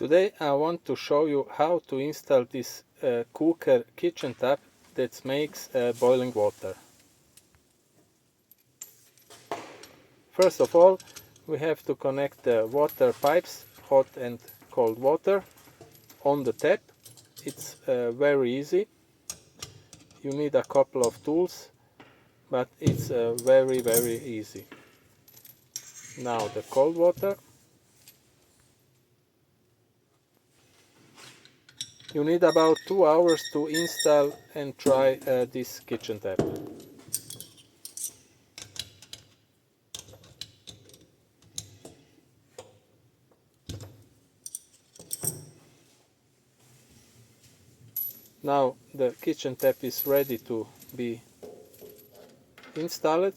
Today I want to show you how to install this QUOOKER kitchen tap that makes boiling water. First of all, we have to connect the water pipes, hot and cold water, on the tap. It's very easy. You need a couple of tools, but it's very easy. Now the cold water. You need about 2 hours to install and try this kitchen tap. Now the kitchen tap is ready to be installed.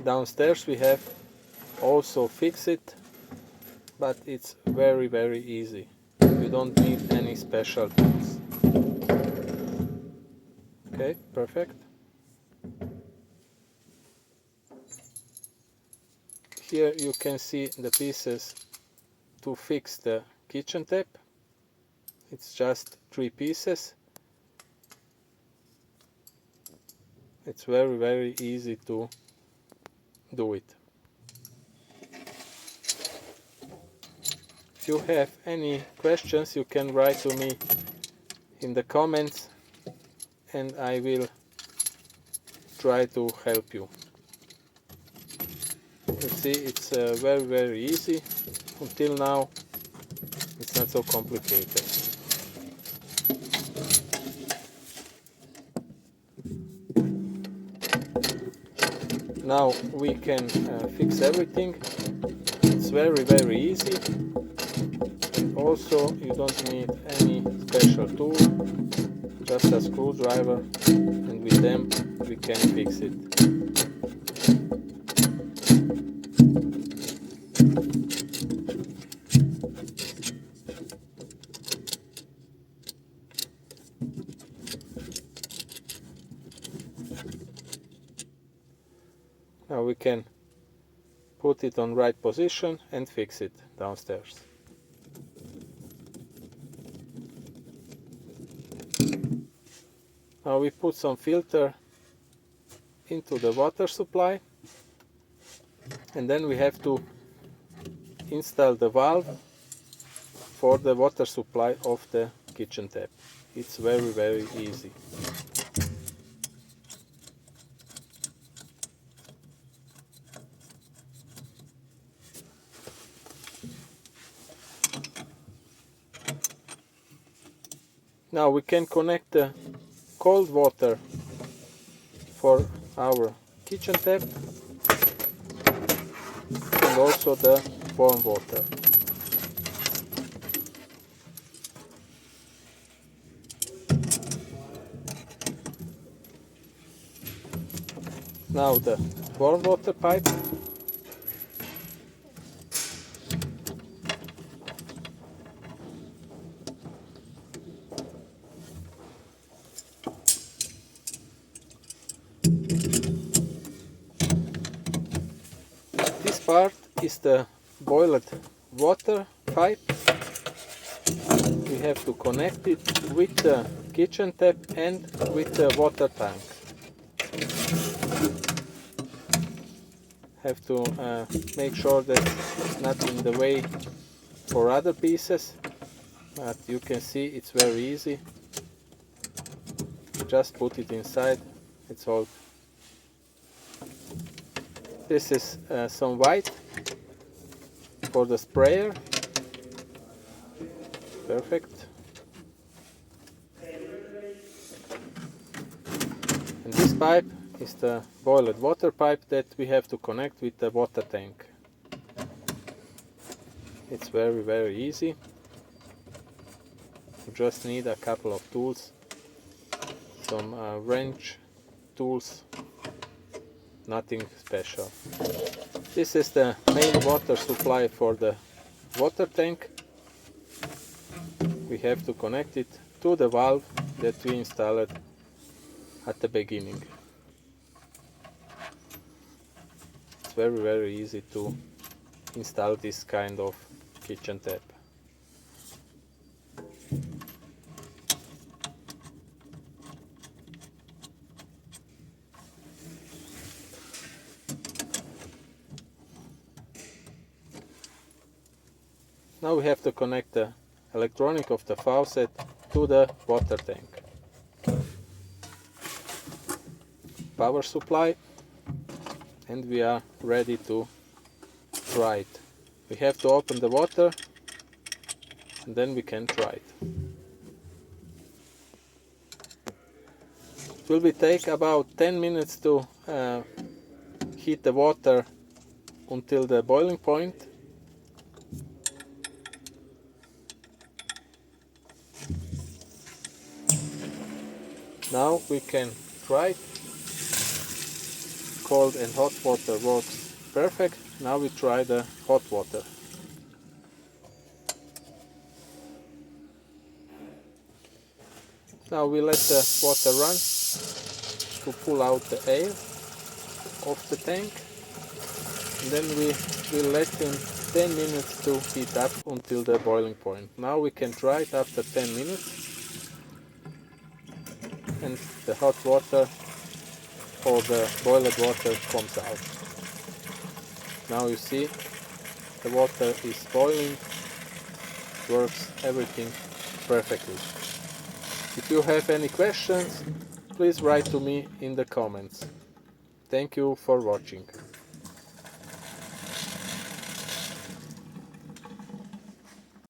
Downstairs we have also fixed it, but it's very easy. You don't need any special tools. Okay, perfect. Here you can see the pieces to fix the kitchen tap. It's just 3 pieces. It's very easy to do it. If you have any questions, you can write to me in the comments and I will try to help you. You see, it's very easy. Until now it's not so complicated. Now we can fix everything. It's very easy. And also you don't need any special tool, just a screwdriver, and with them we can fix it. Now we can put it on right position and fix it downstairs. Now we put some filter into the water supply, and then we have to install the valve for the water supply of the kitchen tap. It's very easy. Now we can connect the cold water for our kitchen tap and also the warm water. Now the warm water pipe. This part is the boiled water pipe. We have to connect it with the kitchen tap and with the water tank. Have to make sure that it's not in the way for other pieces, but you can see it's very easy. Just put it inside, it's all. This is some white for the sprayer. Perfect. And this pipe is the boiled water pipe that we have to connect with the water tank. It's very easy. You just need a couple of tools, some wrench tools, nothing special. This is the main water supply for the water tank. We have to connect it to the valve that we installed at the beginning. It's very easy to install this kind of kitchen tap. Now we have to connect the electronic of the faucet to the water tank. Power supply, and we are ready to try it. We have to open the water and then we can try it. It will take about 10 minutes to heat the water until the boiling point. Now we can try it. Cold and hot water works perfect. Now we try the hot water. Now we let the water run to pull out the air of the tank. And then we will let in 10 minutes to heat up until the boiling point. Now we can try it after 10 minutes. And the hot water or the boiled water comes out. Now you see the water is boiling, works everything perfectly. If you have any questions, please write to me in the comments. Thank you for watching.